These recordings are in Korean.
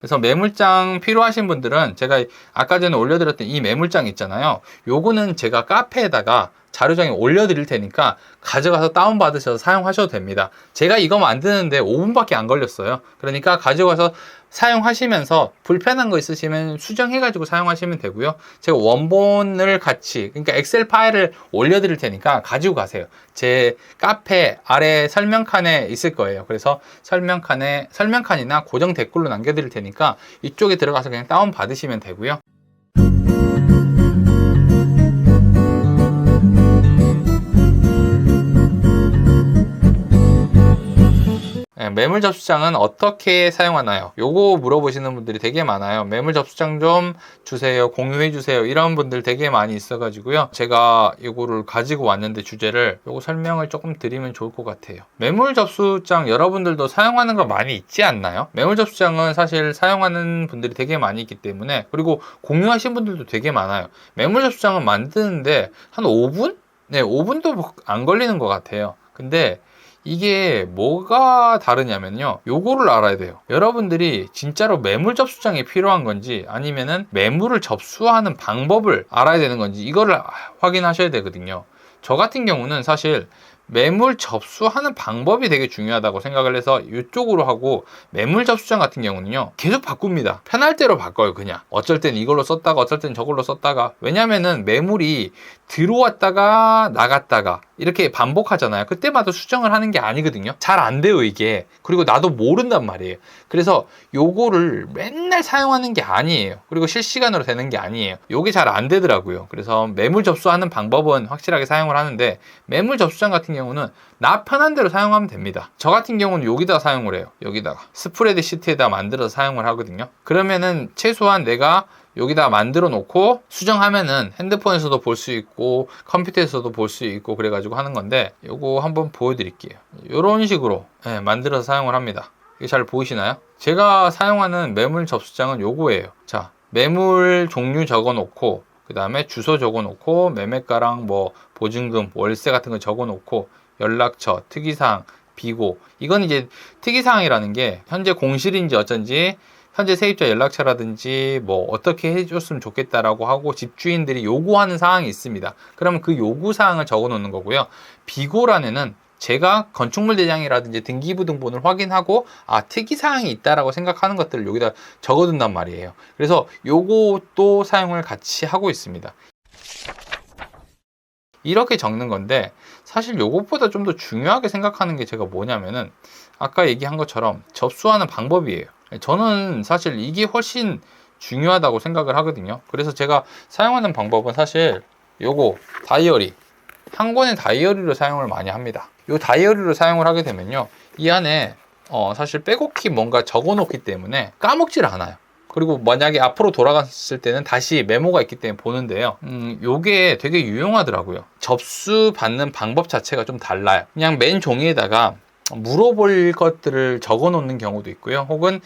그래서 매물장 필요하신 분들은 제가 아까 전에 올려드렸던 이 매물장 있잖아요. 요거는 제가 카페에다가 자료장에 올려드릴 테니까 가져가서 다운받으셔서 사용하셔도 됩니다. 제가 이거 만드는데 5분밖에 안 걸렸어요. 그러니까 가져가서 사용하시면서 불편한 거 있으시면 수정해가지고 사용하시면 되고요. 제가 원본을 같이, 그러니까 엑셀 파일을 올려드릴 테니까 가지고 가세요. 제 카페 아래 설명칸에 있을 거예요. 그래서 설명칸이나 고정 댓글로 남겨드릴 테니까 이쪽에 들어가서 그냥 다운받으시면 되고요. 매물 접수장은 어떻게 사용하나요? 요거 물어보시는 분들이 되게 많아요. 매물 접수장 좀 주세요, 공유해 주세요, 이런 분들 되게 많이 있어가지고요. 제가 요거를 가지고 왔는데 주제를 요거 설명을 조금 드리면 좋을 것 같아요. 매물 접수장 여러분들도 사용하는 거 많이 있지 않나요? 매물 접수장은 사실 사용하는 분들이 되게 많이 있기 때문에, 그리고 공유하신 분들도 되게 많아요. 매물 접수장은 만드는데 한 5분? 네, 5분도 안 걸리는 것 같아요. 근데 이게 뭐가 다르냐면요, 요거를 알아야 돼요. 여러분들이 진짜로 매물 접수장이 필요한 건지 아니면은 매물을 접수하는 방법을 알아야 되는 건지 이거를 확인하셔야 되거든요. 저 같은 경우는 사실 매물 접수하는 방법이 되게 중요하다고 생각을 해서 이쪽으로 하고, 매물 접수장 같은 경우는요 계속 바꿉니다. 편할 대로 바꿔요. 그냥 어쩔 땐 이걸로 썼다가 어쩔 땐 저걸로 썼다가. 왜냐면은 매물이 들어왔다가 나갔다가 이렇게 반복하잖아요. 그때마다 수정을 하는 게 아니거든요. 잘 안 돼요 이게. 그리고 나도 모른단 말이에요. 그래서 요거를 맨날 사용하는 게 아니에요. 그리고 실시간으로 되는 게 아니에요. 요게 잘 안 되더라고요. 그래서 매물 접수하는 방법은 확실하게 사용을 하는데, 매물 접수장 같은 경우는 나 편한 대로 사용하면 됩니다. 저 같은 경우는 여기다 사용을 해요. 여기다가 스프레드 시트에다 만들어서 사용을 하거든요. 그러면은 최소한 내가 여기다 만들어 놓고 수정하면은 핸드폰에서도 볼 수 있고 컴퓨터에서도 볼 수 있고 그래가지고 하는 건데, 요거 한번 보여드릴게요. 이런 식으로 만들어서 사용을 합니다. 이게 잘 보이시나요? 제가 사용하는 매물 접수장은 요거예요. 자, 매물 종류 적어 놓고, 그 다음에 주소 적어 놓고, 매매가랑 뭐 보증금, 월세 같은 거 적어 놓고, 연락처, 특이사항, 비고. 이건 이제 특이사항이라는 게 현재 공실인지 어쩐지, 현재 세입자 연락처라든지 뭐 어떻게 해줬으면 좋겠다라고 하고 집주인들이 요구하는 사항이 있습니다. 그러면 그 요구 사항을 적어 놓는 거고요. 비고란에는 제가 건축물 대장이라든지 등기부등본을 확인하고 특이사항이 있다라고 생각하는 것들을 여기다 적어둔단 말이에요. 그래서 요것도 사용을 같이 하고 있습니다. 이렇게 적는 건데, 사실 요것보다 좀 더 중요하게 생각하는 게 제가 뭐냐면은 아까 얘기한 것처럼 접수하는 방법이에요. 저는 사실 이게 훨씬 중요하다고 생각을 하거든요. 그래서 제가 사용하는 방법은 사실 요거 다이어리, 한 권의 다이어리로 사용을 많이 합니다. 요 다이어리로 사용을 하게 되면요, 이 안에 사실 빼곡히 뭔가 적어 놓기 때문에 까먹질 않아요. 그리고 만약에 앞으로 돌아갔을 때는 다시 메모가 있기 때문에 보는데요. 요게 되게 유용하더라고요. 접수 받는 방법 자체가 좀 달라요. 그냥 맨 종이에다가 물어볼 것들을 적어 놓는 경우도 있고요. 혹은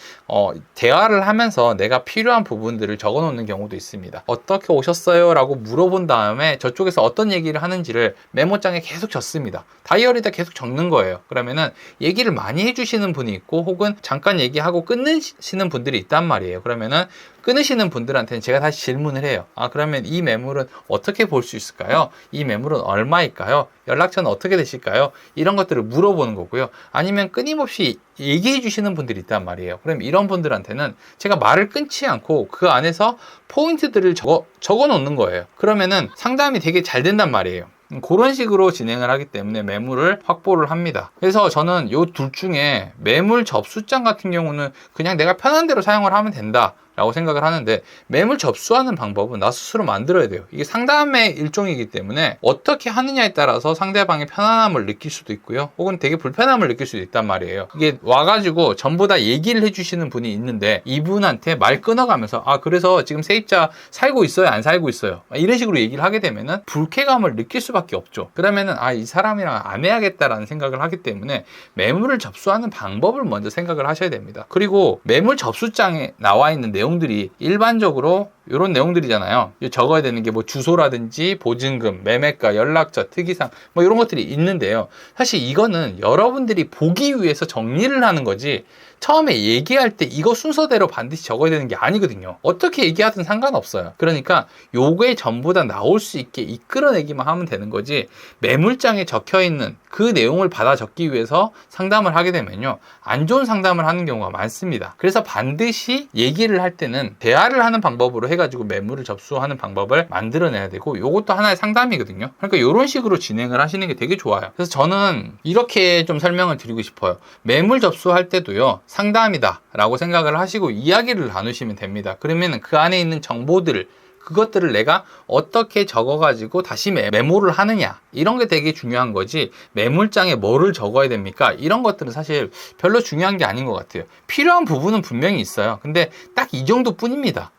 대화를 하면서 내가 필요한 부분들을 적어 놓는 경우도 있습니다. 어떻게 오셨어요? 라고 물어본 다음에 저쪽에서 어떤 얘기를 하는지를 메모장에 계속 적습니다. 다이어리에다 계속 적는 거예요. 그러면은 얘기를 많이 해주시는 분이 있고, 혹은 잠깐 얘기하고 끊으시는 분들이 있단 말이에요. 그러면은 끊으시는 분들한테는 제가 다시 질문을 해요. 그러면 이 매물은 어떻게 볼 수 있을까요? 이 매물은 얼마일까요? 연락처는 어떻게 되실까요? 이런 것들을 물어보는 거고요. 아니면 끊임없이 얘기해 주시는 분들이 있단 말이에요. 그럼 이런 분들한테는 제가 말을 끊지 않고 그 안에서 포인트들을 적어 놓는 거예요. 그러면은 상담이 되게 잘 된단 말이에요. 그런 식으로 진행을 하기 때문에 매물을 확보를 합니다. 그래서 저는 요 둘 중에 매물 접수장 같은 경우는 그냥 내가 편한 대로 사용을 하면 된다 라고 생각을 하는데, 매물 접수하는 방법은 나 스스로 만들어야 돼요. 이게 상담의 일종이기 때문에 어떻게 하느냐에 따라서 상대방의 편안함을 느낄 수도 있고요, 혹은 되게 불편함을 느낄 수도 있단 말이에요. 이게 와가지고 전부 다 얘기를 해주시는 분이 있는데 이분한테 말 끊어가면서 그래서 지금 세입자 살고 있어요, 안 살고 있어요, 이런 식으로 얘기를 하게 되면은 불쾌감을 느낄 수밖에 없죠. 그러면은 이 사람이랑 안 해야겠다라는 생각을 하기 때문에 매물을 접수하는 방법을 먼저 생각을 하셔야 됩니다. 그리고 매물 접수장에 나와 있는 내용들이 일반적으로 이런 내용들이잖아요. 적어야 되는 게 뭐 주소라든지 보증금, 매매가, 연락처, 특이사항 뭐 이런 것들이 있는데요. 사실 이거는 여러분들이 보기 위해서 정리를 하는 거지 처음에 얘기할 때 이거 순서대로 반드시 적어야 되는 게 아니거든요. 어떻게 얘기하든 상관없어요. 그러니까 요게 전부 다 나올 수 있게 이끌어내기만 하면 되는 거지, 매물장에 적혀있는 그 내용을 받아 적기 위해서 상담을 하게 되면요, 안 좋은 상담을 하는 경우가 많습니다. 그래서 반드시 얘기를 할 때는 대화를 하는 방법으로 해가지고 매물을 접수하는 방법을 만들어내야 되고, 요것도 하나의 상담이거든요. 그러니까 이런 식으로 진행을 하시는 게 되게 좋아요. 그래서 저는 이렇게 좀 설명을 드리고 싶어요. 매물 접수할 때도요, 상담이다 라고 생각을 하시고 이야기를 나누시면 됩니다. 그러면 그 안에 있는 정보들을, 그것들을 내가 어떻게 적어가지고 다시 메모를 하느냐, 이런 게 되게 중요한 거지, 매물장에 뭐를 적어야 됩니까? 이런 것들은 사실 별로 중요한 게 아닌 것 같아요. 필요한 부분은 분명히 있어요. 근데 딱 이 정도 뿐입니다.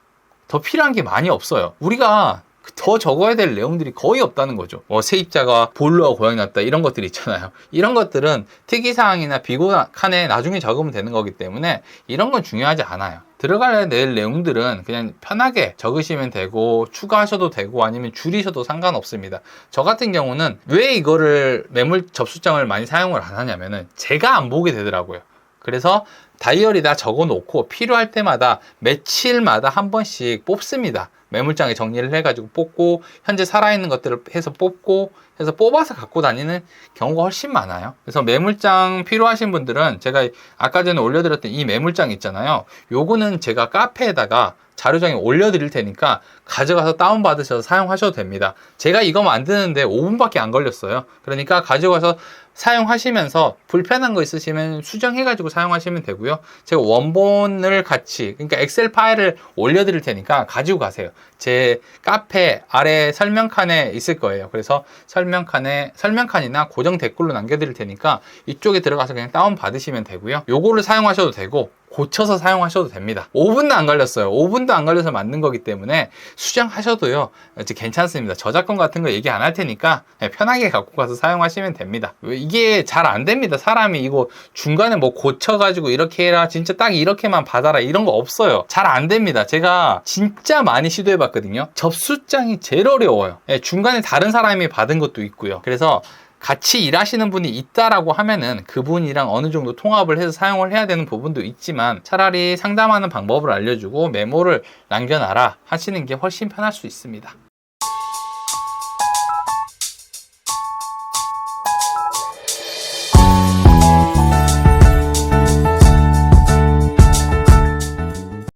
더 필요한 게 많이 없어요. 우리가 더 적어야 될 내용들이 거의 없다는 거죠. 세입자가 보일러가 고장이 났다, 이런 것들이 있잖아요. 이런 것들은 특이사항이나 비고칸에 나중에 적으면 되는 거기 때문에 이런 건 중요하지 않아야 들어가야 될 내용들은 그냥 편하게 적으시면 되고, 추가하셔도 되고 아니면 줄이셔도 상관없습니다. 저 같은 경우는 왜 이거를 매물 접수장을 많이 사용을 안 하냐면은 제가 안 보게 되더라고요. 그래서 다이어리에다 적어 놓고 필요할 때마다 며칠마다 한 번씩 뽑습니다. 매물장에 정리를 해가지고 뽑고, 현재 살아있는 것들을 해서 뽑고, 해서 뽑아서 갖고 다니는 경우가 훨씬 많아요. 그래서 매물장 필요하신 분들은 제가 아까 전에 올려드렸던 이 매물장 있잖아요. 요거는 제가 카페에다가 자료장에 올려드릴 테니까 가져가서 다운받으셔서 사용하셔도 됩니다. 제가 이거 만드는데 5분밖에 안 걸렸어요. 그러니까 가져가서 사용하시면서 불편한 거 있으시면 수정해가지고 사용하시면 되고요. 제가 원본을 같이, 그러니까 엑셀 파일을 올려드릴 테니까 가지고 가세요. 제 카페 아래 설명칸에 있을 거예요. 그래서 설명칸이나 고정 댓글로 남겨드릴 테니까 이쪽에 들어가서 그냥 다운 받으시면 되고요. 요거를 사용하셔도 되고 고쳐서 사용하셔도 됩니다. 5분도 안 걸렸어요. 5분도 안 걸려서 만든 거기 때문에 수정하셔도요 괜찮습니다. 저작권 같은 거 얘기 안 할 테니까 편하게 갖고 가서 사용하시면 됩니다. 이게 잘 안 됩니다. 사람이 이거 중간에 뭐 고쳐가지고 이렇게 해라, 진짜 딱 이렇게만 받아라, 이런 거 없어요. 잘 안 됩니다. 제가 진짜 많이 시도해봤거든요. 접수장이 제일 어려워요. 중간에 다른 사람이 받은 것도 있고요. 그래서 같이 일하시는 분이 있다라고 하면은 그분이랑 어느 정도 통합을 해서 사용을 해야 되는 부분도 있지만, 차라리 상담하는 방법을 알려주고 메모를 남겨놔라 하시는 게 훨씬 편할 수 있습니다.